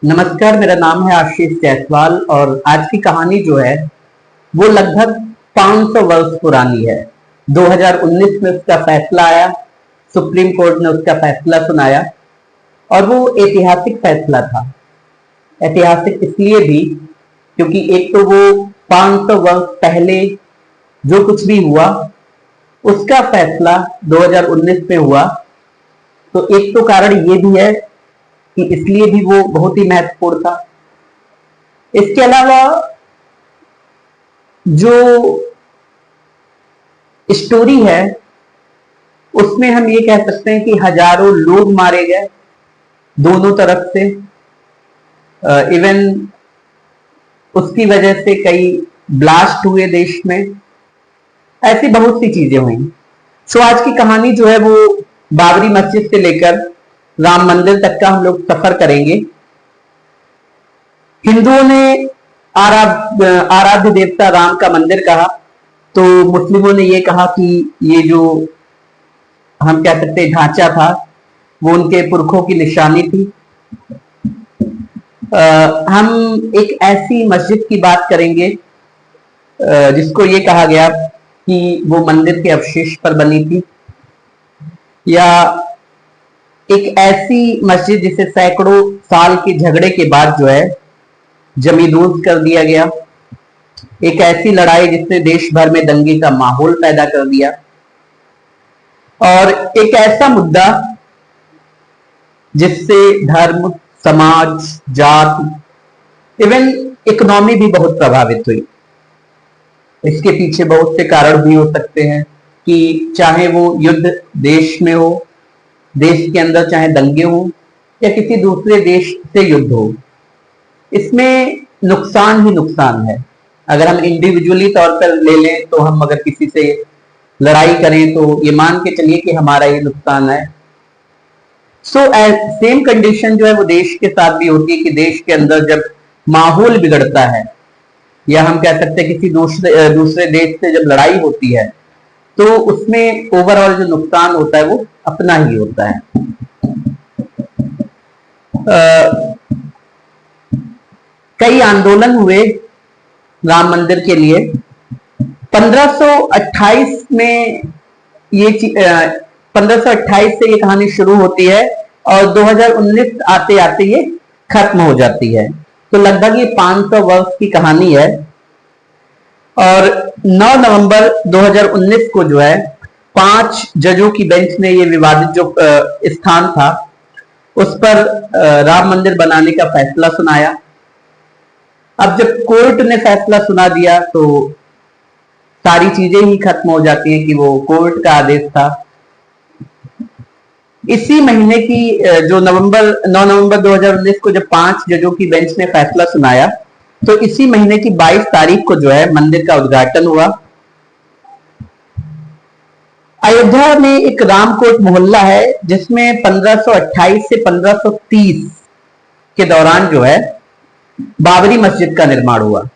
नमस्कार, मेरा नाम है आशीष जायसवाल और आज की कहानी जो है वो लगभग 500 वर्ष पुरानी है। 2019 में उसका फैसला आया, सुप्रीम कोर्ट ने उसका फैसला सुनाया और वो ऐतिहासिक फैसला था। ऐतिहासिक इसलिए भी क्योंकि एक तो वो 500 वर्ष पहले जो कुछ भी हुआ उसका फैसला 2019 में हुआ। तो एक तो कारण ये भी है कि इसलिए भी वो बहुत ही महत्वपूर्ण था। इसके अलावा जो स्टोरी है उसमें हम ये कह सकते हैं कि हजारों लोग मारे गए दोनों तरफ से। इवन उसकी वजह से कई ब्लास्ट हुए देश में, ऐसी बहुत सी चीजें हुई। सो आज की कहानी जो है वो बाबरी मस्जिद से लेकर राम मंदिर तक का हम लोग सफर करेंगे। हिंदुओं ने आराध्य देवता राम का मंदिर कहा, तो मुस्लिमों ने ये कहा कि ये जो हम कह सकते हैं ढांचा था वो उनके पुरखों की निशानी थी। हम एक ऐसी मस्जिद की बात करेंगे जिसको ये कहा गया कि वो मंदिर के अवशेष पर बनी थी, या एक ऐसी मस्जिद जिसे सैकड़ों साल के झगड़े के बाद जो है जमींदोज कर दिया गया। एक ऐसी लड़ाई जिसने देश भर में दंगे का माहौल पैदा कर दिया, और एक ऐसा मुद्दा जिससे धर्म, समाज, जाति, इवन इकोनॉमी भी बहुत प्रभावित हुई। इसके पीछे बहुत से कारण भी हो सकते हैं कि चाहे वो युद्ध देश में हो, देश के अंदर चाहे दंगे हो, या किसी दूसरे देश से युद्ध हो, इसमें नुकसान ही नुकसान है। अगर हम इंडिविजुअली तौर पर ले लें तो हम अगर किसी से लड़ाई करें तो ये मान के चलिए कि हमारा ये नुकसान है। सो सेम कंडीशन जो है वो देश के साथ भी होती है कि देश के अंदर जब माहौल बिगड़ता है, या हम कह सकते हैं किसी दूसरे देश से जब लड़ाई होती है, तो उसमें ओवरऑल जो नुकसान होता है वो अपना ही होता है। कई आंदोलन हुए राम मंदिर के लिए। 1528 में ये 1528 से ये कहानी शुरू होती है और 2019 आते आते ये खत्म हो जाती है। तो लगभग ये 500 वर्ष की कहानी है। और 9 नवंबर 2019 को जो है 5 जजों की बेंच ने ये विवादित जो स्थान था उस पर राम मंदिर बनाने का फैसला सुनाया। अब जब कोर्ट ने फैसला सुना दिया तो सारी चीजें ही खत्म हो जाती हैं कि वो कोर्ट का आदेश था। इसी महीने की जो 9 नवंबर 2019 को जब 5 जजों की बेंच ने फैसला सुनाया, तो इसी महीने की 22 तारीख को जो है मंदिर का उद्घाटन हुआ। अयोध्या में एक रामकोट मोहल्ला है जिसमें 1528 से 1530 के दौरान जो है बाबरी मस्जिद का निर्माण हुआ।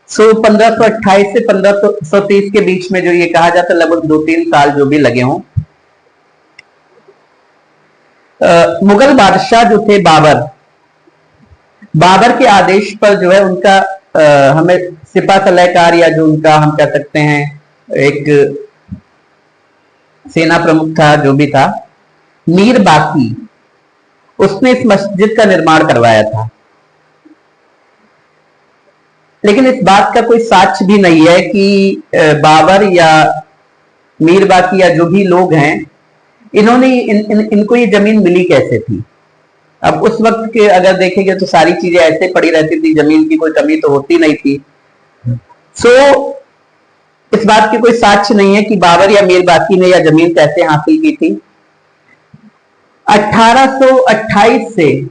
सो 1528 से 1530 के बीच में जो ये कहा जाता है लगभग 2-3 साल जो भी लगे हों। मुगल बादशाह जो थे बाबर के आदेश पर जो है उनका हमें सिपा सलाहकार, या जो उनका हम कह सकते हैं एक सेना प्रमुख था, जो भी था, मीर बाकी, उसने इस मस्जिद का निर्माण करवाया था। लेकिन इस बात का कोई साक्ष्य भी नहीं है कि बाबर या मीर बाकी या जो भी लोग हैं इन्होंने इनको ये जमीन मिली कैसे थी। अब उस वक्त के अगर देखेंगे तो सारी चीजें ऐसे पड़ी रहती थी, जमीन की कोई कमी तो होती नहीं थी। सो इस बात की कोई साक्ष्य नहीं है कि बाबर या मीर बाकी ने यह जमीन कैसे हासिल की थी। 1828 से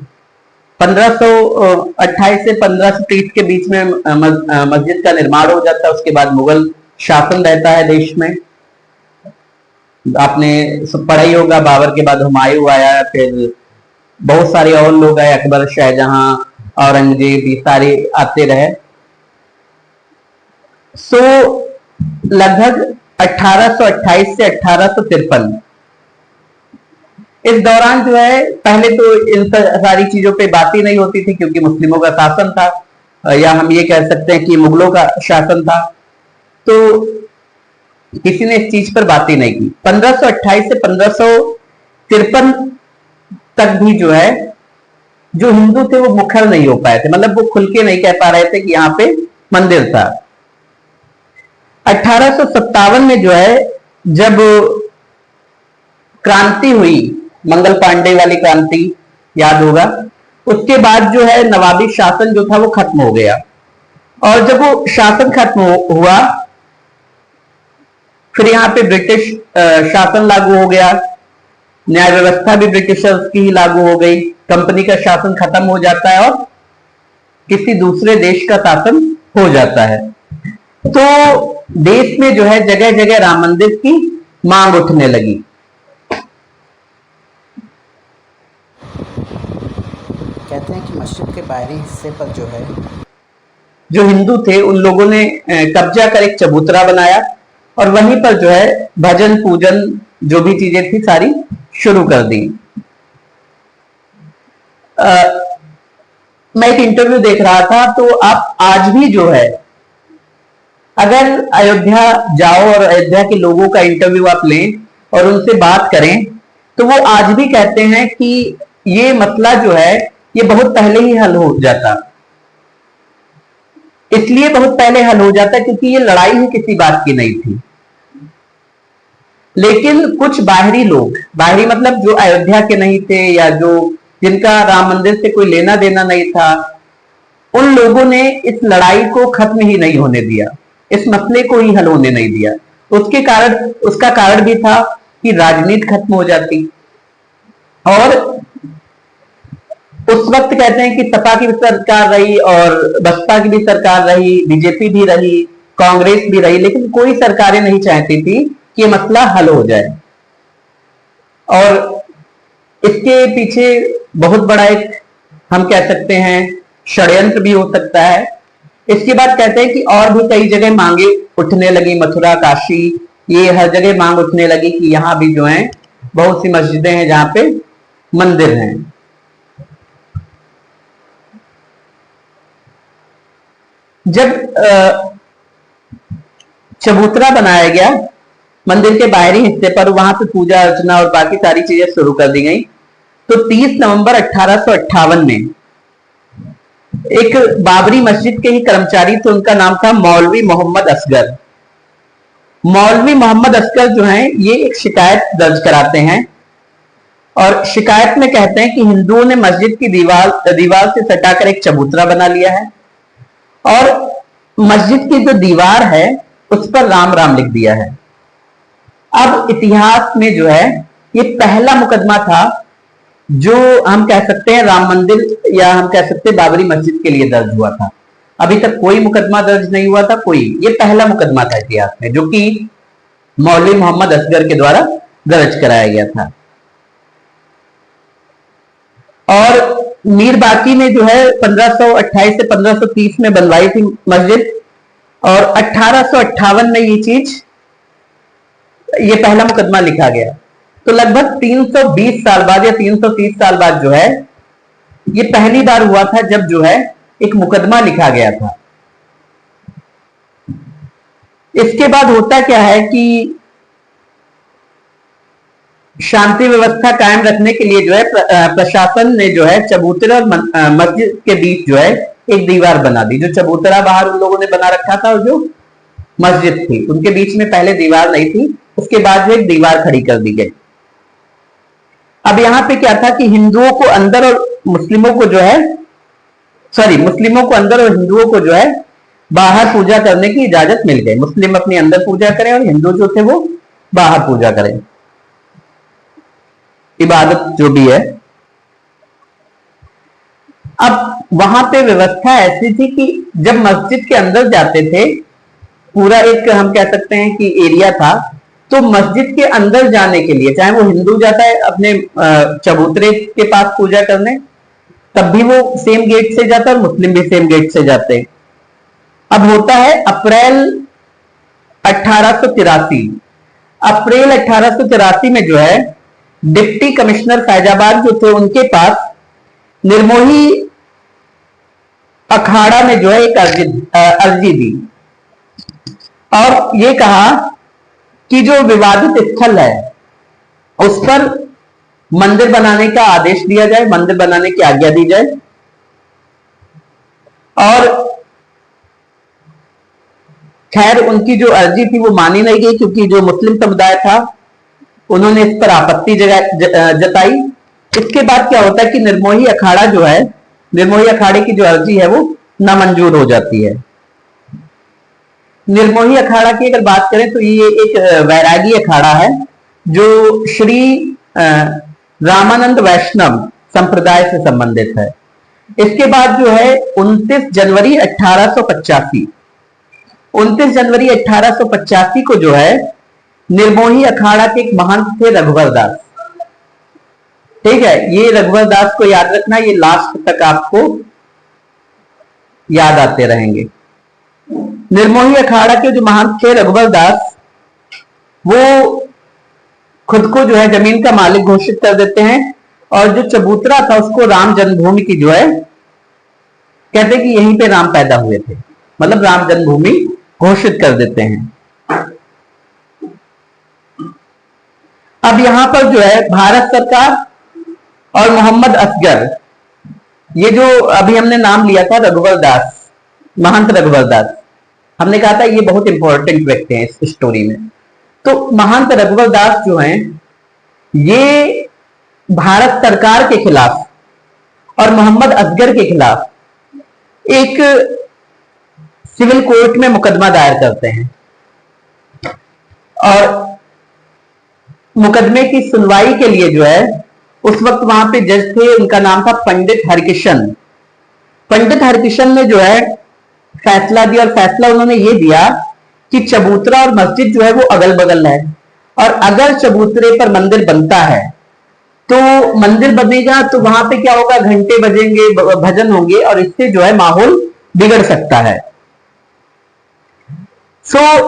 1530 के बीच में मस्जिद का निर्माण हो जाता है। उसके बाद मुगल शासन रहता है देश में। आपने पढ़ा ही होगा, बाबर के बाद हुमायूं आया, फिर बहुत सारे और लोग आए, अकबर, शाहजहां, औरंगजेब, ये सारे आते रहे। सो लगभग 1828 से 1853 इस दौरान जो है पहले तो इन सारी चीजों पे बात ही नहीं होती थी, क्योंकि मुस्लिमों का शासन था, या हम ये कह सकते हैं कि मुगलों का शासन था, तो किसी ने इस चीज पर बात ही नहीं की। 1528 से 1553 तक भी जो है जो हिंदू थे वो मुखर नहीं हो पाए थे, मतलब वो खुल के नहीं कह पा रहे थे कि यहाँ पे मंदिर था। 1857 में जो है जब क्रांति हुई, मंगल पांडे वाली क्रांति याद होगा, उसके बाद जो है नवाबी शासन जो था वो खत्म हो गया, और जब वो शासन खत्म हुआ फिर यहाँ पे ब्रिटिश शासन लागू हो गया, न्याय व्यवस्था भी ब्रिटिशर्स की ही लागू हो गई, कंपनी का शासन खत्म हो जाता है और किसी दूसरे देश का शासन हो जाता है। तो देश में जो है जगह जगह राम मंदिर की मांग उठने लगी। कहते हैं कि मस्जिद के बाहरी हिस्से पर जो हिंदू थे उन लोगों ने कब्जा कर एक चबूतरा बनाया, और वहीं पर जो है भजन पूजन जो भी चीजें थी सारी शुरू कर दी। मैं एक इंटरव्यू देख रहा था, तो आप आज भी जो है अगर अयोध्या जाओ और अयोध्या के लोगों का इंटरव्यू आप लें और उनसे बात करें, तो वो आज भी कहते हैं कि ये मसला जो है ये बहुत पहले ही हल हो जाता। इसलिए बहुत पहले हल हो जाता क्योंकि ये लड़ाई ही किसी बात की नहीं थी। लेकिन कुछ बाहरी लोग, बाहरी मतलब जो अयोध्या के नहीं थे या जो जिनका राम मंदिर से कोई लेना देना नहीं था, उन लोगों ने इस लड़ाई को खत्म ही नहीं होने दिया, इस मसले को ही हल होने नहीं दिया। उसका कारण भी था कि राजनीति खत्म हो जाती, और उस वक्त कहते हैं कि सपा की भी सरकार रही और बसपा की भी सरकार रही, बीजेपी भी रही, कांग्रेस भी रही, लेकिन कोई सरकारें नहीं चाहती थी कि ये मसला हल हो जाए। और इसके पीछे बहुत बड़ा एक हम कह सकते हैं षड्यंत्र भी हो सकता है। इसके बाद कहते हैं कि और भी कई जगह मांगे उठने लगी, मथुरा, काशी, ये हर जगह मांग उठने लगी कि यहां भी जो है बहुत सी मस्जिदें हैं जहां पे मंदिर हैं। जब चबूतरा बनाया गया मंदिर के बाहरी हिस्से पर, वहां पे पूजा अर्चना और बाकी सारी चीजें शुरू कर दी गई, तो 30 नवंबर 1858 में एक बाबरी मस्जिद के ही कर्मचारी थे, उनका नाम था मौलवी मोहम्मद असगर। मौलवी मोहम्मद असगर जो हैं ये एक शिकायत दर्ज कराते हैं, और शिकायत में कहते हैं कि हिंदुओं ने मस्जिद की दीवार से सटाकर एक चबूतरा बना लिया है, और मस्जिद की जो दीवार है उस पर राम राम लिख दिया है। अब इतिहास में जो है ये पहला मुकदमा था जो हम कह सकते हैं राम मंदिर या हम कह सकते हैं बाबरी मस्जिद के लिए दर्ज हुआ था। अभी तक कोई मुकदमा दर्ज नहीं हुआ था, ये पहला मुकदमा था इतिहास में जो कि मौलवी मोहम्मद असगर के द्वारा दर्ज कराया गया था। और मीर बाकी ने जो है 1528 से 1530 में बनवाई थी मस्जिद, और 1858 में ये पहला मुकदमा लिखा गया। तो लगभग 320 साल बाद या 330 साल बाद जो है ये पहली बार हुआ था जब जो है एक मुकदमा लिखा गया था। इसके बाद होता क्या है कि शांति व्यवस्था कायम रखने के लिए जो है प्रशासन ने जो है चबूतरा और मस्जिद के बीच जो है एक दीवार बना दी। जो चबूतरा बाहर उन लोगों ने बना रखा था और जो मस्जिद थी उनके बीच में पहले दीवार नहीं थी, उसके बाद जो एक दीवार खड़ी कर दी गई। अब यहां पे क्या था कि हिंदुओं को अंदर और मुस्लिमों को जो है मुस्लिमों को अंदर और हिंदुओं को जो है बाहर पूजा करने की इजाजत मिल गई। मुस्लिम अपनी अंदर पूजा करें और हिंदू जो थे वो बाहर पूजा करें, इबादत जो भी है। अब वहां पे व्यवस्था ऐसी थी कि जब मस्जिद के अंदर जाते थे, पूरा एक हम कह सकते हैं कि एरिया था, तो मस्जिद के अंदर जाने के लिए चाहे वो हिंदू जाता है अपने चबूतरे के पास पूजा करने, तब भी वो सेम गेट से जाता है और मुस्लिम भी सेम गेट से जाते हैं। अब होता है अप्रैल 1883 में जो है डिप्टी कमिश्नर फैजाबाद जो थे उनके पास निर्मोही अखाड़ा में जो है एक अर्जी दी और ये कहा कि जो विवादित स्थल है उस पर मंदिर बनाने का आदेश दिया जाए, मंदिर बनाने की आज्ञा दी जाए। और खैर उनकी जो अर्जी थी वो मानी नहीं गई क्योंकि जो मुस्लिम समुदाय था उन्होंने इस पर आपत्ति जताई। इसके बाद क्या होता है कि निर्मोही अखाड़ा जो है, निर्मोही अखाड़े की जो अर्जी है वो नामंजूर हो जाती है। निर्मोही अखाड़ा की अगर बात करें तो ये एक वैरागी अखाड़ा है जो श्री रामानंद वैष्णव संप्रदाय से संबंधित है। इसके बाद जो है 29 जनवरी 1885 को जो है निर्मोही अखाड़ा के एक महंत थे रघुवर दास। ठीक है, ये रघुवर दास को याद रखना, ये लास्ट तक आपको याद आते रहेंगे। निर्मोही अखाड़ा के जो महंत थे रघुवर दास, वो खुद को जो है जमीन का मालिक घोषित कर देते हैं और जो चबूतरा था उसको राम जन्मभूमि की जो है कहते हैं कि यहीं पे राम पैदा हुए थे, मतलब राम जन्मभूमि घोषित कर देते हैं। अब यहां पर जो है भारत सरकार और मोहम्मद असगर, ये जो अभी हमने नाम लिया था रघुवर दास, महंत रघुवर दास, हमने कहा था ये बहुत इंपॉर्टेंट व्यक्ति हैं इस स्टोरी में। तो महंत रघुवर दास जो हैं ये भारत सरकार के खिलाफ और मोहम्मद असगर के खिलाफ एक सिविल कोर्ट में मुकदमा दायर करते हैं और मुकदमे की सुनवाई के लिए जो है उस वक्त वहां पे जज थे, उनका नाम था पंडित हरकिशन। पंडित हरकिशन ने जो है फैसला दिया और फैसला उन्होंने ये दिया कि चबूतरा और मस्जिद जो है वो अगल बगल है और अगर चबूतरे पर मंदिर बनता है तो मंदिर बनेगा तो वहां पे क्या होगा, घंटे बजेंगे, भजन होंगे और इससे जो है माहौल बिगड़ सकता है।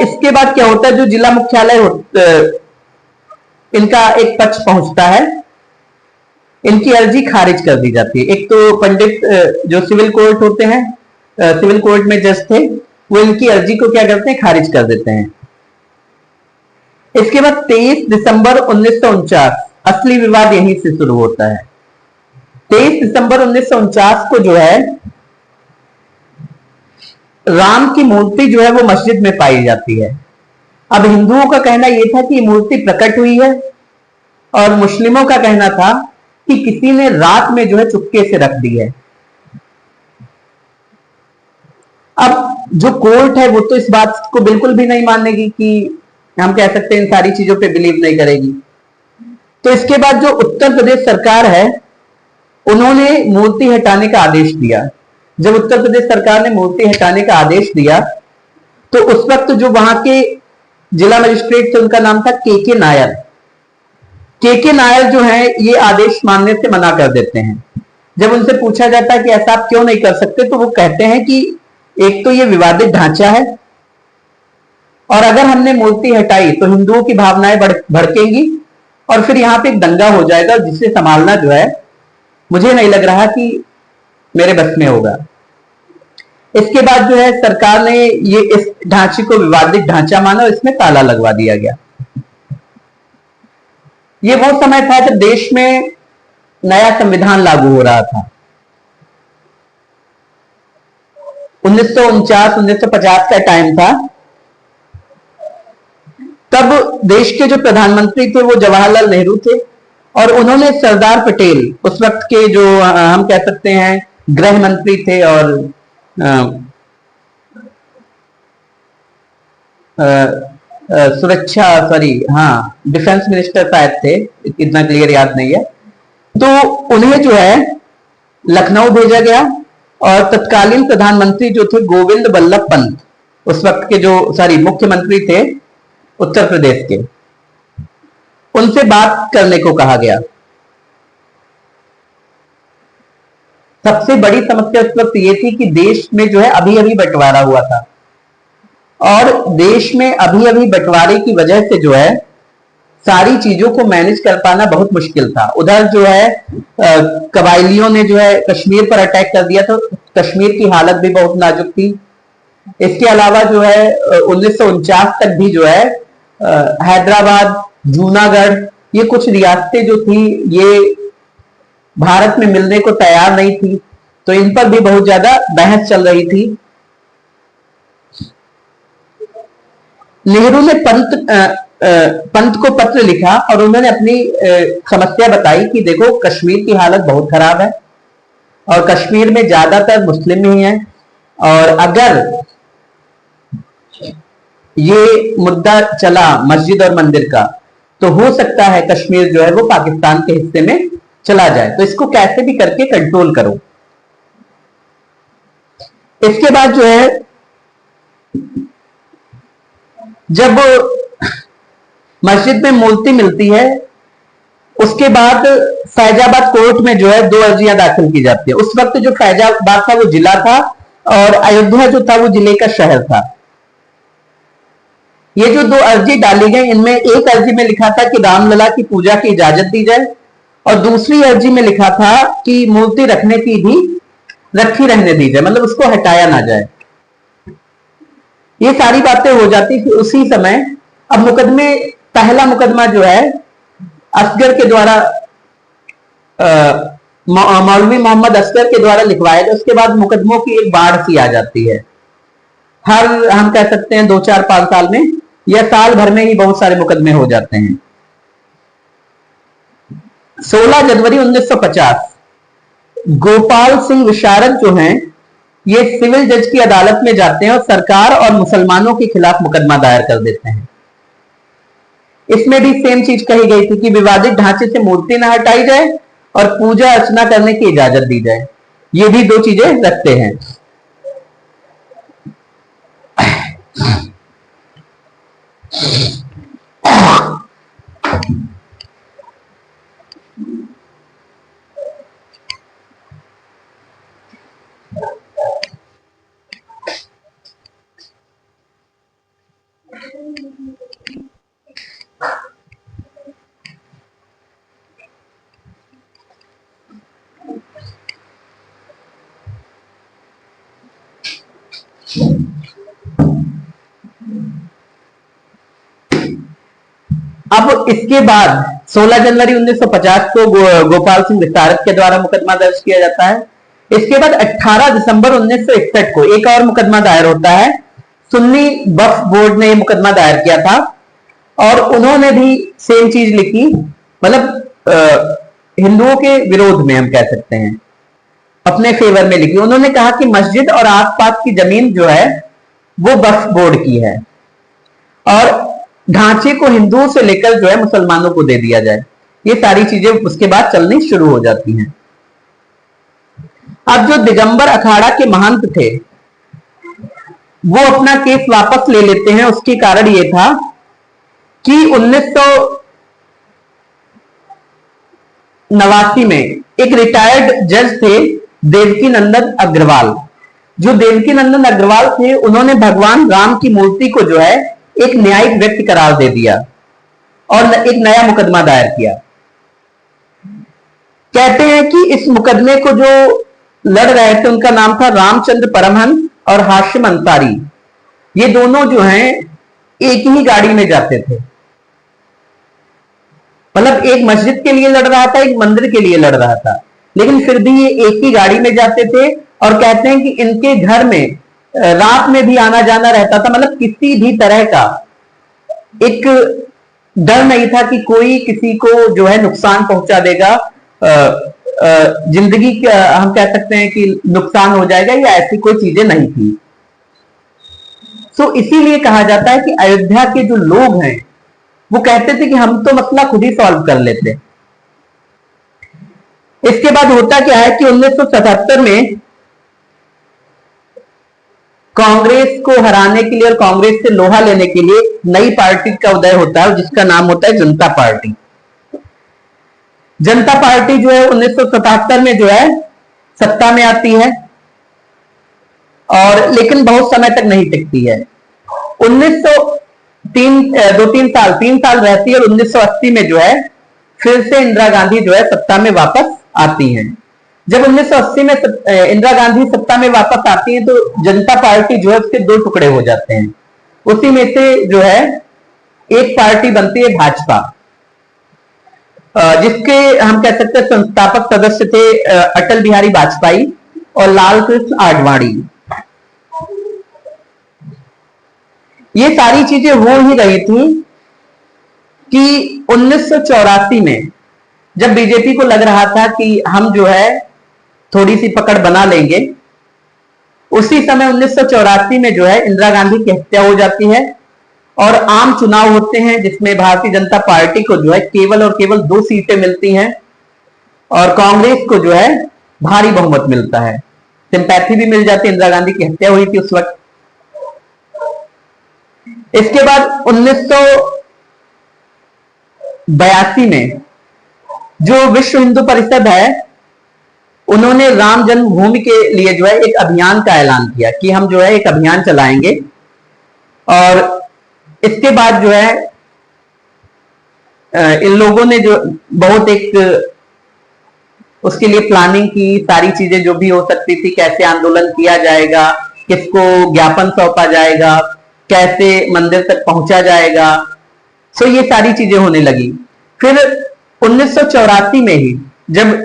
इसके बाद क्या होता है, जो जिला मुख्यालय इनका एक पक्ष पहुंचता है, इनकी अर्जी खारिज कर दी जाती है। एक तो पंडित जो सिविल कोर्ट होते हैं, सिविल कोर्ट में जज थे, वो इनकी अर्जी को क्या करते हैं, खारिज कर देते हैं। इसके बाद 23 दिसंबर 1949 असली विवाद यहीं से शुरू होता है। 23 दिसंबर 1949 को जो है राम की मूर्ति जो है वो मस्जिद में पाई जाती है। अब हिंदुओं का कहना यह था कि मूर्ति प्रकट हुई है और मुस्लिमों का कहना था कि किसी ने रात में जो है चुपके से रख दी है। अब जो कोर्ट है वो तो इस बात को बिल्कुल भी नहीं मानेगी, कि हम कह सकते हैं इन सारी चीजों पे बिलीव नहीं करेगी। तो इसके बाद जो उत्तर प्रदेश सरकार है उन्होंने मूर्ति हटाने का आदेश दिया। जब उत्तर प्रदेश सरकार ने मूर्ति हटाने का आदेश दिया तो उस वक्त जो वहां के जिला मजिस्ट्रेट थे उनका नाम था के नायर। के नायर जो है ये आदेश मानने से मना कर देते हैं। जब उनसे पूछा जाता है कि ऐसा आप क्यों नहीं कर सकते, तो वो कहते हैं कि एक तो ये विवादित ढांचा है और अगर हमने मूर्ति हटाई तो हिंदुओं की भावनाएं भड़केंगी और फिर यहां पे एक दंगा हो जाएगा जिसे संभालना जो है मुझे नहीं लग रहा कि मेरे बस में होगा। इसके बाद जो है सरकार ने ये इस ढांचे को विवादित ढांचा माना और इसमें ताला लगवा दिया गया। ये वो समय था जब देश में नया संविधान लागू हो रहा था। 1949-1950 का टाइम था। तब देश के जो प्रधानमंत्री थे वो जवाहरलाल नेहरू थे और उन्होंने सरदार पटेल, उस वक्त के जो हम कह सकते हैं गृह मंत्री थे और डिफेंस मिनिस्टर शायद थे, इतना क्लियर याद नहीं है। तो उन्हें जो है लखनऊ भेजा गया और तत्कालीन प्रधानमंत्री जो थे गोविंद बल्लभ पंत, उस वक्त के जो मुख्यमंत्री थे उत्तर प्रदेश के, उनसे बात करने को कहा गया। सबसे बड़ी समस्या उस वक्त ये थी कि देश में जो है अभी अभी बंटवारा हुआ था और देश में अभी अभी बंटवारे की वजह से जो है सारी चीजों को मैनेज कर पाना बहुत मुश्किल था। उधर जो है कबायलियों ने जो है कश्मीर पर अटैक कर दिया, तो कश्मीर की हालत भी बहुत नाजुक थी। इसके अलावा जो है 1949 तक भी जो है हैदराबाद, जूनागढ़, ये कुछ रियासतें जो थी ये भारत में मिलने को तैयार नहीं थी, तो इन पर भी बहुत ज्यादा बहस चल रही थी। नेहरू ने पंत को पत्र लिखा और उन्होंने अपनी समस्या बताई कि देखो कश्मीर की हालत बहुत खराब है और कश्मीर में ज्यादातर मुस्लिम ही हैं, और अगर ये मुद्दा चला मस्जिद और मंदिर का तो हो सकता है कश्मीर जो है वो पाकिस्तान के हिस्से में चला जाए, तो इसको कैसे भी करके कंट्रोल करो। इसके बाद जो है जब मस्जिद में मूर्ति मिलती है उसके बाद फैजाबाद कोर्ट में जो है 2 अर्जियां दाखिल की जाती है। उस वक्त जो फैजाबाद था वो जिला था और अयोध्या जो था वो जिले का शहर था। ये जो 2 अर्जी डाली गई, इनमें एक अर्जी में लिखा था कि रामलला की पूजा की इजाजत दी जाए और दूसरी अर्जी में लिखा था कि मूर्ति रखने की भी रखी रहने दी जाए, मतलब उसको हटाया ना जाए। ये सारी बातें हो जाती थी उसी समय। अब पहला मुकदमा जो है असगर के द्वारा मौलवी मोहम्मद असगर के द्वारा लिखवाया गया। उसके बाद मुकदमों की एक बाढ़ सी आ जाती है। हम कह सकते हैं 2, 4, 5 साल में या साल भर में ही बहुत सारे मुकदमे हो जाते हैं। 16 जनवरी 1950 गोपाल सिंह विशारद जो हैं ये सिविल जज की अदालत में जाते हैं और सरकार और मुसलमानों के खिलाफ मुकदमा दायर कर देते हैं। इसमें भी सेम चीज कही गई थी कि विवादित ढांचे से मूर्ति न हटाई जाए और पूजा अर्चना करने की इजाजत दी जाए। ये भी 2 चीजें रखते हैं। अब इसके बाद 16 जनवरी 1950 को गोपाल सिंह विशारद के द्वारा मुकदमा दर्ज किया जाता है। इसके बाद 18 दिसंबर 1961 को एक और मुकदमा दायर होता है। सुन्नी वक्फ बोर्ड ने यह मुकदमा दायर किया था और उन्होंने भी सेम चीज लिखी, मतलब हिंदुओं के विरोध में हम कह सकते हैं, अपने फेवर में लिखी। उन्होंने कहा कि मस्जिद और आसपास की जमीन जो है वो वक्फ बोर्ड की है और ढांचे को हिंदुओं से लेकर जो है मुसलमानों को दे दिया जाए। ये सारी चीजें उसके बाद चलनी शुरू हो जाती हैं। अब जो दिगंबर अखाड़ा के महंत थे वो अपना केस वापस ले लेते हैं। उसके कारण ये था कि 1989 में एक रिटायर्ड जज थे देवकी नंदन अग्रवाल। जो देवकी नंदन अग्रवाल थे उन्होंने भगवान राम की मूर्ति को जो है एक न्यायिक व्यक्ति करार दे दिया और एक नया मुकदमा दायर किया। कहते हैं कि इस मुकदमे को जो लड़ रहे थे उनका नाम था रामचंद्र परमहंस और हाशिम अंसारी। ये दोनों जो हैं एक ही गाड़ी में जाते थे, मतलब एक मस्जिद के लिए लड़ रहा था, एक मंदिर के लिए लड़ रहा था, लेकिन फिर भी ये एक ही गाड़ी में जाते थे। और कहते हैं कि इनके घर में रात में भी आना जाना रहता था, मतलब किसी भी तरह का एक डर नहीं था कि कोई किसी को जो है नुकसान पहुंचा देगा, जिंदगी का हम कह सकते हैं कि नुकसान हो जाएगा, या ऐसी कोई चीजें नहीं थी। तो इसीलिए कहा जाता है कि अयोध्या के जो लोग हैं वो कहते थे कि हम तो मसला खुद ही सॉल्व कर लेते। इसके बाद होता क्या है कि 1977 में कांग्रेस को हराने के लिए और कांग्रेस से लोहा लेने के लिए नई पार्टी का उदय होता है जिसका नाम होता है जनता पार्टी। जनता पार्टी जो है 1977 में जो है सत्ता में आती है और लेकिन बहुत समय तक नहीं टिकती है। तीन साल रहती है और 1980 में जो है फिर से इंदिरा गांधी जो है सत्ता में वापस आती हैं। जब 1980 में इंदिरा गांधी सत्ता में वापस आती हैं तो जनता पार्टी जो है उसके दो टुकड़े हो जाते हैं। उसी में से जो है एक पार्टी बनती है भाजपा, जिसके हम कह सकते हैं संस्थापक सदस्य थे अटल बिहारी वाजपेयी और लाल कृष्ण आडवाणी। ये सारी चीजें हो ही रही थी कि 1984 में जब बीजेपी को लग रहा था कि हम जो है थोड़ी सी पकड़ बना लेंगे, उसी समय 1984 में जो है इंदिरा गांधी की हत्या हो जाती है और आम चुनाव होते हैं जिसमें भारतीय जनता पार्टी को जो है केवल और केवल 2 सीटें मिलती हैं और कांग्रेस को जो है भारी बहुमत मिलता है। सिंपैथी भी मिल जाती है, इंदिरा गांधी की हत्या हुई थी उस वक्त। इसके बाद 1982 में जो विश्व हिंदू परिषद है उन्होंने राम जन्मभूमि के लिए जो है एक अभियान का ऐलान किया कि हम जो है एक अभियान चलाएंगे और इसके बाद जो है इन लोगों ने जो बहुत एक उसके लिए प्लानिंग की, सारी चीजें जो भी हो सकती थी, कैसे आंदोलन किया जाएगा, किसको ज्ञापन सौंपा जाएगा, कैसे मंदिर तक पहुंचा जाएगा, सो ये सारी चीजें होने लगी। फिर 1984 में ही जब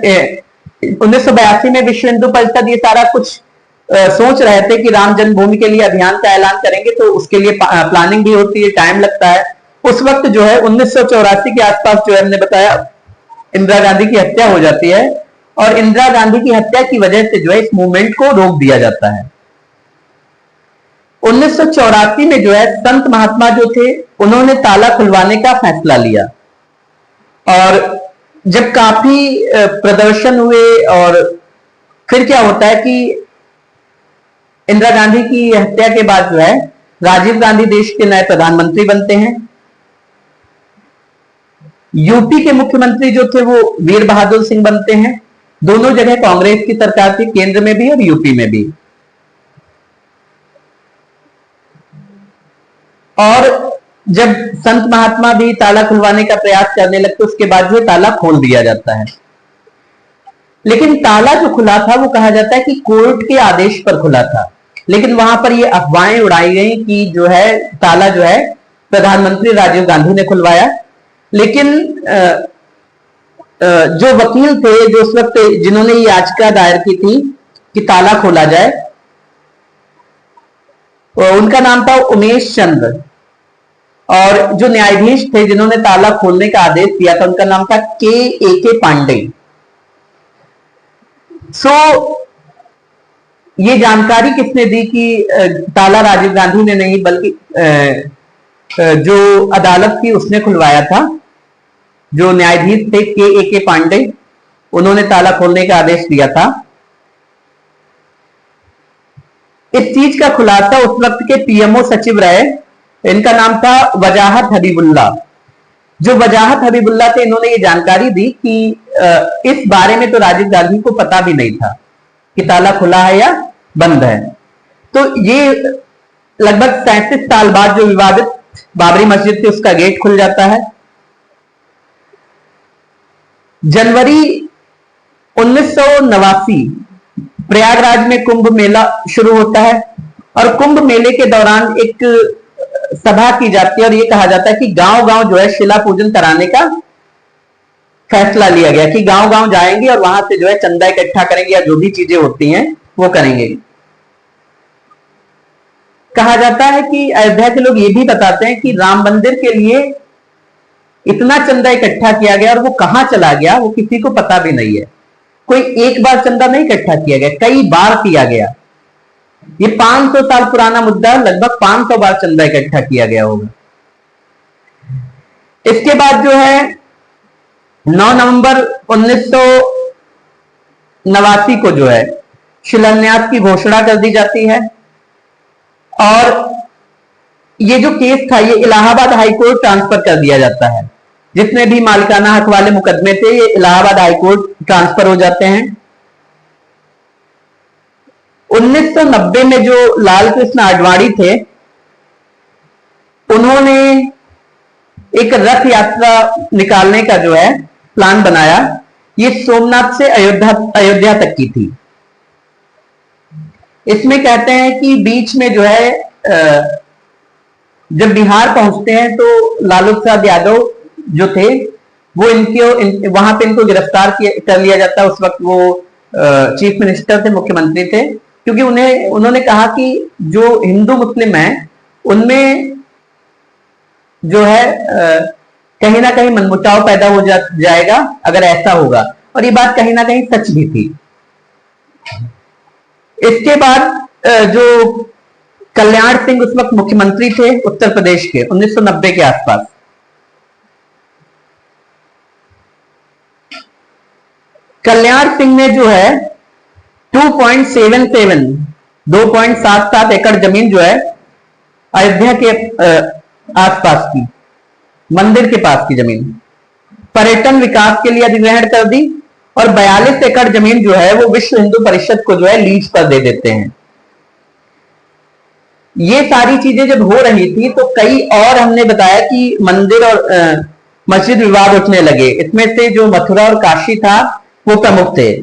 1982 में विश्व हिंदू परिषद ये सारा कुछ सोच रहे थे कि राम जन्मभूमि के लिए अभियान का ऐलान करेंगे, तो उसके लिए प्लानिंग भी होती है, टाइम लगता है। उस वक्त जो है 1984 के आसपास जो है हमने बताया इंदिरा गांधी की हत्या हो जाती है और इंदिरा गांधी की हत्या की वजह से जो है इस मूवमेंट को रोक दिया जाता है। 1984 में जो है संत महात्मा जो थे उन्होंने ताला खुलवाने का फैसला लिया और जब काफी प्रदर्शन हुए और फिर क्या होता है कि इंदिरा गांधी की हत्या के बाद जो है राजीव गांधी देश के नए प्रधानमंत्री बनते हैं। यूपी के मुख्यमंत्री जो थे वो वीर बहादुर सिंह बनते हैं। दोनों जगह कांग्रेस की सरकार थी, केंद्र में भी और यूपी में भी। और जब संत महात्मा भी ताला खुलवाने का प्रयास करने लगते उसके बाद जो ताला खोल दिया जाता है। लेकिन ताला जो खुला था वो कहा जाता है कि कोर्ट के आदेश पर खुला था, लेकिन वहां पर ये अफवाहें उड़ाई गई कि जो है ताला जो है प्रधानमंत्री राजीव गांधी ने खुलवाया। लेकिन जो वकील थे जो उस वक्त जिन्होंने ये याचिका दायर की थी कि ताला खोला जाए, उनका नाम था उमेश चंद्र, और जो न्यायाधीश थे जिन्होंने ताला खोलने का आदेश दिया था उनका नाम था के पांडे। सो ये जानकारी किसने दी कि ताला राजीव गांधी ने नहीं बल्कि जो अदालत थी उसने खुलवाया था। जो न्यायाधीश थे के पांडे, उन्होंने ताला खोलने का आदेश दिया था। इस चीज का खुलासा उस वक्त के पीएमओ सचिव रहे, इनका नाम था वजाहत हबीबुल्ला। जो वजाहत हबीबुल्ला थे इन्होंने ये जानकारी दी कि इस बारे में तो राजीव गांधी को पता भी नहीं था कि ताला खुला है या बंद है। तो ये लगभग 37 साल बाद जो विवादित बाबरी मस्जिद थी उसका गेट खुल जाता है। जनवरी 1989 प्रयागराज में कुंभ मेला शुरू होता है और कुंभ मेले के दौरान एक सभा की जाती है और ये कहा जाता है कि गांव-गांव जो है शिला पूजन कराने का फैसला लिया गया कि गांव-गांव जाएंगे और वहां से जो है चंदा इकट्ठा करेंगे या जो भी चीजें होती हैं वो करेंगे। कहा जाता है कि अयोध्या के लोग ये भी बताते हैं कि राम मंदिर के लिए इतना चंदा इकट्ठा किया गया और वो कहां चला गया वो किसी को पता भी नहीं है। कोई एक बार चंदा नहीं इकट्ठा किया गया, कई बार किया गया। ये 500 साल पुराना मुद्दा, लगभग 500 बार चंदा इकट्ठा किया गया होगा। इसके बाद जो है 9 नवंबर 1989 को जो है शिलान्यास की घोषणा कर दी जाती है और ये जो केस था ये इलाहाबाद हाईकोर्ट ट्रांसफर कर दिया जाता है। जितने भी मालिकाना हक वाले मुकदमे थे ये इलाहाबाद हाईकोर्ट ट्रांसफर हो जाते हैं। 1990 में जो लाल कृष्ण आडवाणी थे उन्होंने एक रथ यात्रा निकालने का जो है प्लान बनाया। ये सोमनाथ से अयोध्या तक की थी। इसमें कहते हैं कि बीच में जो है जब बिहार पहुंचते हैं तो लालू प्रसाद यादव जो थे वो वहां पे इनको गिरफ्तार कर लिया जाता है। उस वक्त वो चीफ मिनिस्टर थे, मुख्यमंत्री थे, क्योंकि उन्होंने कहा कि जो हिंदू मुस्लिम है उनमें जो है कहीं ना कहीं मनमुटाव पैदा हो जाएगा अगर ऐसा होगा, और ये बात कहीं ना कहीं सच भी थी। इसके बाद जो कल्याण सिंह उस वक्त मुख्यमंत्री थे उत्तर प्रदेश के 1990 के आसपास, कल्याण सिंह ने जो है 2.77 एकड़ जमीन जो है अयोध्या के आसपास की, मंदिर के पास की जमीन पर्यटन विकास के लिए अधिग्रहण कर दी, और 42 एकड़ जमीन जो है वो विश्व हिंदू परिषद को जो है लीज पर दे देते हैं। ये सारी चीजें जब हो रही थी तो कई और हमने बताया कि मंदिर और मस्जिद विवाद उठने लगे। इसमें से जो मथुरा और काशी था वो प्रमुख थे,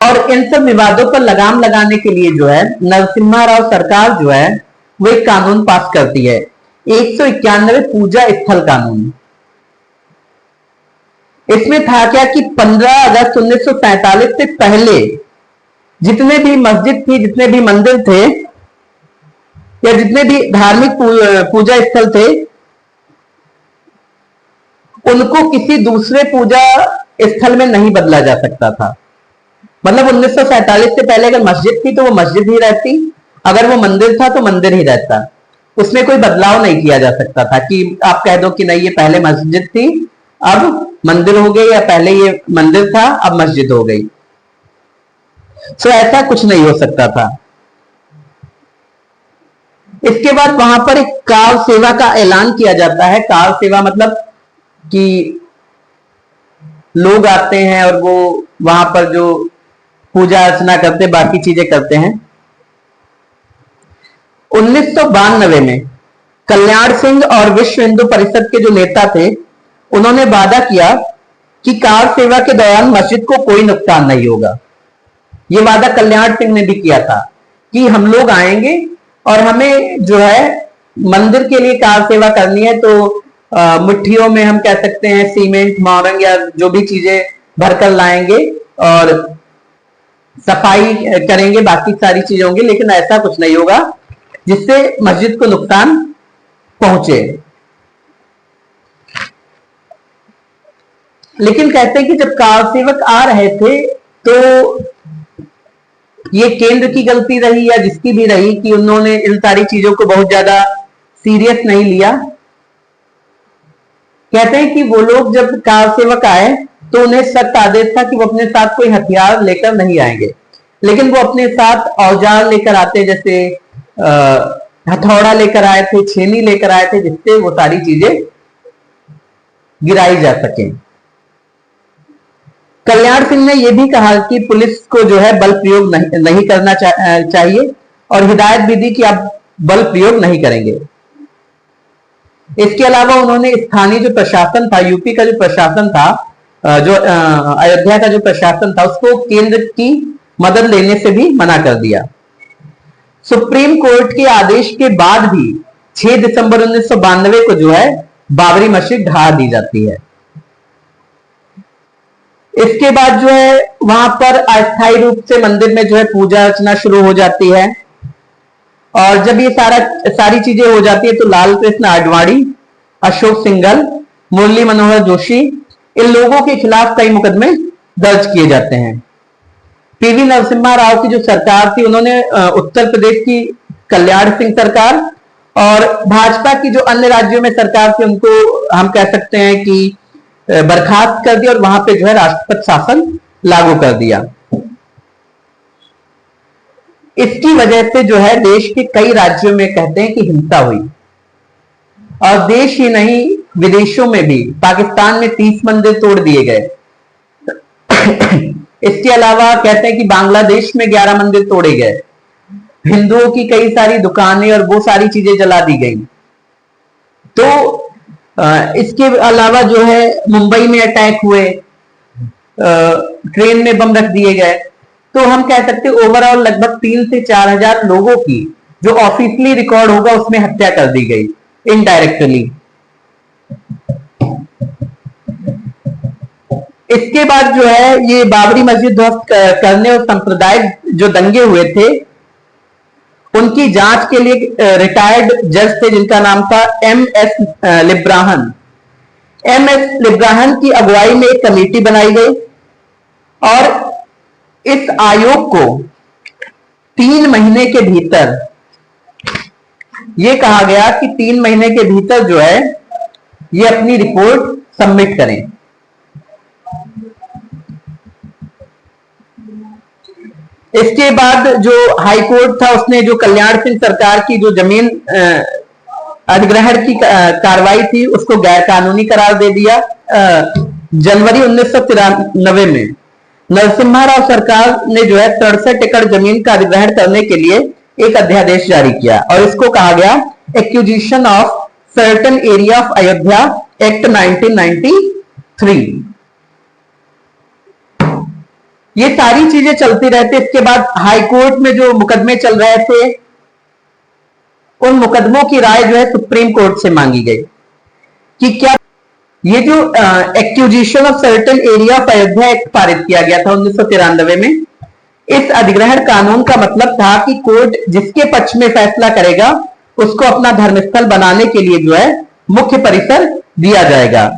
और इन सब विवादों पर लगाम लगाने के लिए जो है नरसिम्हा राव सरकार जो है वो एक कानून पास करती है, 191 पूजा स्थल कानून। इसमें था क्या कि 15 अगस्त 1947 से पहले जितने भी मस्जिद थी, जितने भी मंदिर थे, या जितने भी धार्मिक पूजा स्थल थे, उनको किसी दूसरे पूजा स्थल में नहीं बदला जा सकता था। मतलब 1947 से पहले अगर मस्जिद थी तो वो मस्जिद ही रहती, अगर वो मंदिर था तो मंदिर ही रहता, उसमें कोई बदलाव नहीं किया जा सकता था कि आप कह दो कि नहीं ये पहले मस्जिद थी अब मंदिर हो गई, या पहले ये मंदिर था अब मस्जिद हो गई। सो ऐसा कुछ नहीं हो सकता था। इसके बाद वहां पर एक कार सेवा का ऐलान किया जाता है। कार सेवा मतलब कि लोग आते हैं और वो वहां पर जो पूजा अर्चना करते, बाकी चीजें करते हैं। 1992 में कल्याण सिंह और विश्व हिंदू परिषद के जो नेता थे उन्होंने वादा किया कि कार सेवा के दौरान मस्जिद को कोई नुकसान नहीं होगा। ये वादा कल्याण सिंह ने भी किया था कि हम लोग आएंगे और हमें जो है मंदिर के लिए कार सेवा करनी है तो मुट्ठियों में हम कह सकते हैं सीमेंट, मोरंग या जो भी चीजें भरकर लाएंगे और सफाई करेंगे, बाकी सारी चीजें होंगी, लेकिन ऐसा कुछ नहीं होगा जिससे मस्जिद को नुकसान पहुंचे। लेकिन कहते हैं कि जब कार सेवक आ रहे थे तो ये केंद्र की गलती रही या जिसकी भी रही कि उन्होंने इन सारी चीजों को बहुत ज्यादा सीरियस नहीं लिया। कहते हैं कि वो लोग जब कार सेवक आए तो उन्हें सख्त आदेश था कि वो अपने साथ कोई हथियार लेकर नहीं आएंगे, लेकिन वो अपने साथ औजार लेकर आते, जैसे हथौड़ा लेकर आए थे, छेनी लेकर आए थे, जिससे वो सारी चीजें गिराई जा सके। कल्याण सिंह ने यह भी कहा कि पुलिस को जो है बल प्रयोग नहीं करना चाहिए, और हिदायत भी दी कि आप बल प्रयोग नहीं करेंगे। इसके अलावा उन्होंने स्थानीय जो प्रशासन था, यूपी का जो प्रशासन था, जो अयोध्या का जो प्रशासन था, उसको केंद्र की मदद लेने से भी मना कर दिया। सुप्रीम कोर्ट के आदेश के बाद भी 6 दिसंबर 1992 को जो है बाबरी मस्जिद ढा दी जाती है। इसके बाद जो है वहां पर अस्थायी रूप से मंदिर में जो है पूजा अर्चना शुरू हो जाती है, और जब ये सारी चीजें हो जाती है तो लाल कृष्ण आडवाणी, अशोक सिंघल, मुरली मनोहर जोशी, इन लोगों के खिलाफ कई मुकदमे दर्ज किए जाते हैं। पीवी नरसिम्हा राव की जो सरकार थी, उन्होंने उत्तर प्रदेश की कल्याण सिंह सरकार और भाजपा की जो अन्य राज्यों में सरकार थी उनको हम कह सकते हैं कि बर्खास्त कर दिया और वहां पे जो है राष्ट्रपति शासन लागू कर दिया। इसकी वजह से जो है देश के कई राज्यों में कहते हैं कि हिंसा हुई, और देश ही नहीं विदेशों में भी, पाकिस्तान में 30 मंदिर तोड़ दिए गए। इसके अलावा कहते हैं कि बांग्लादेश में 11 मंदिर तोड़े गए, हिंदुओं की कई सारी दुकानें और वो सारी चीजें जला दी गई। तो इसके अलावा जो है मुंबई में अटैक हुए, ट्रेन में बम रख दिए गए। तो हम कह सकते ओवरऑल लगभग 3 से 4 हजार लोगों की जो ऑफिशियली रिकॉर्ड होगा उसमें हत्या कर दी गई इनडायरेक्टली। इसके बाद जो है ये बाबरी मस्जिद ध्वस्त करने और सांप्रदायिक जो दंगे हुए थे उनकी जांच के लिए रिटायर्ड जज थे जिनका नाम था एम.एस. लिब्राहन। एम.एस. लिब्राहन की अगुवाई में एक कमेटी बनाई गई और इस आयोग को 3 महीने के भीतर यह कहा गया कि 3 महीने के भीतर जो है ये अपनी रिपोर्ट सबमिट करें। इसके बाद जो हाई कोर्ट था उसने जो कल्याण सिंह सरकार की जो जमीन अधिग्रहण की कार्रवाई थी उसको गैर कानूनी करार दे दिया। जनवरी 1993 में नरसिम्हा राव सरकार ने जो है 63 एकड़ जमीन का अधिग्रहण करने के लिए एक अध्यादेश जारी किया और इसको कहा गया acquisition of certain area of Ayodhya act 1993। ये सारी चीजें चलती रहती। इसके बाद हाई कोर्ट में जो मुकदमे चल रहे थे उन मुकदमों की राय जो है सुप्रीम कोर्ट से मांगी गई कि क्या ये जो acquisition of certain area of Ayodhya act पारित किया गया था 1993 में, इस अधिग्रहण कानून का मतलब था कि कोर्ट जिसके पक्ष में फैसला करेगा उसको अपना धर्मस्थल बनाने के लिए जो है मुख्य परिसर दिया जाएगा।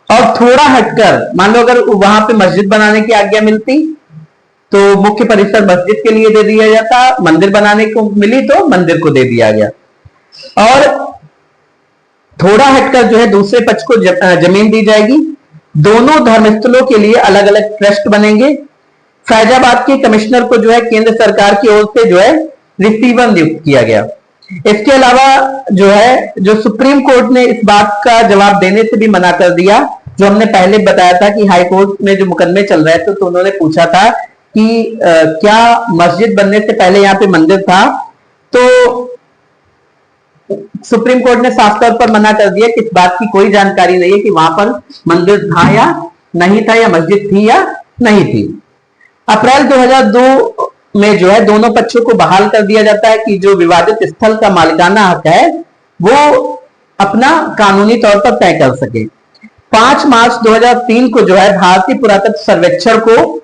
और थोड़ा हटकर मान लो अगर वहां पे मस्जिद बनाने की आज्ञा मिलती तो मुख्य परिसर मस्जिद के लिए दे दिया जाता, मंदिर बनाने को मिली तो मंदिर को दे दिया गया। और थोड़ा हटकर जो है दूसरे पक्ष को जमीन दी जाएगी। दोनों धर्मस्थलों के लिए अलग अलग ट्रस्ट बनेंगे। फैजाबाद के कमिश्नर को जो है केंद्र सरकार की ओर से जो है रिसीवर नियुक्त किया गया। इसके अलावा जो है जो सुप्रीम कोर्ट ने इस बात का जवाब देने से भी मना कर दिया, जो हमने पहले बताया था कि हाई कोर्ट में जो मुकदमे चल रहे थे तो उन्होंने पूछा था कि क्या मस्जिद बनने से पहले यहाँ पे मंदिर था, तो सुप्रीम कोर्ट ने साफ तौर पर मना कर दिया कि इस बात की कोई जानकारी नहीं है कि वहां पर मंदिर था या नहीं था, या मस्जिद थी या नहीं थी। अप्रैल 2002 में जो है दोनों पक्षों को बहाल कर दिया जाता है कि जो विवादित स्थल का मालिकाना हक है वो अपना कानूनी तौर पर तय कर सके। 5 मार्च 2003 को जो है भारतीय पुरातत्व सर्वेक्षण को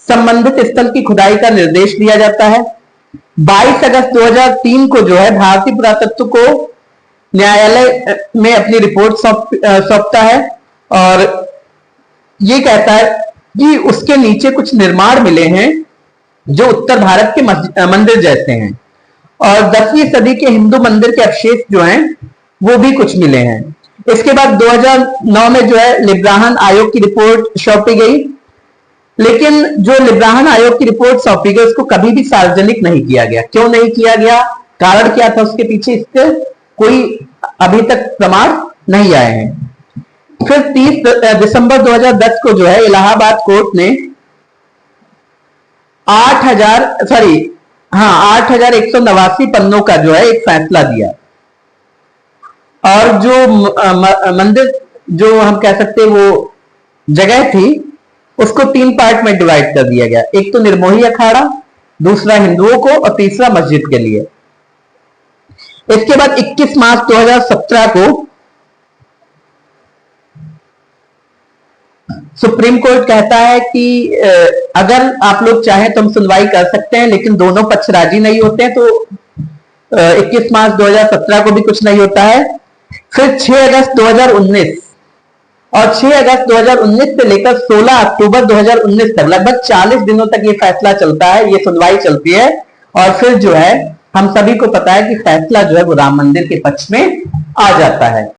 संबंधित स्थल की खुदाई का निर्देश दिया जाता है। 22 अगस्त 2003 को जो है भारतीय पुरातत्व को न्यायालय में अपनी रिपोर्ट सौंपता है और ये कहता है कि उसके नीचे कुछ निर्माण मिले हैं जो उत्तर भारत के मंदिर जैसे हैं और 10वीं सदी के हिंदू मंदिर के अवशेष जो हैं वो भी कुछ मिले हैं। इसके बाद 2009 में जो है लिब्राहन आयोग की रिपोर्ट सौंपी गई, लेकिन जो लिब्राहन आयोग की रिपोर्ट सौंपी गई उसको कभी भी सार्वजनिक नहीं किया गया। क्यों नहीं किया गया, कारण क्या था उसके पीछे, इसके कोई अभी तक प्रमाण नहीं आए हैं। फिर 30 दिसंबर 2010 को जो है इलाहाबाद कोर्ट ने 8,189 पन्नों का जो है एक फैसला दिया और जो मंदिर जो हम कह सकते हैं वो जगह थी उसको 3 पार्ट में डिवाइड कर दिया गया। एक तो निर्मोही अखाड़ा, दूसरा हिंदुओं को और तीसरा मस्जिद के लिए। इसके बाद 21 मार्च 2017 को सुप्रीम कोर्ट कहता है कि अगर आप लोग चाहें तो हम सुनवाई कर सकते हैं, लेकिन दोनों पक्ष राजी नहीं होते हैं, तो 21 मार्च 2017 को भी कुछ नहीं होता है। फिर 6 अगस्त 2019 और 6 अगस्त 2019 से लेकर 16 अक्टूबर 2019 तक लगभग 40 दिनों तक ये फैसला चलता है, ये सुनवाई चलती है और फिर जो है हम सभी को पता है कि फैसला जो है वो राम मंदिर के पक्ष में आ जाता है।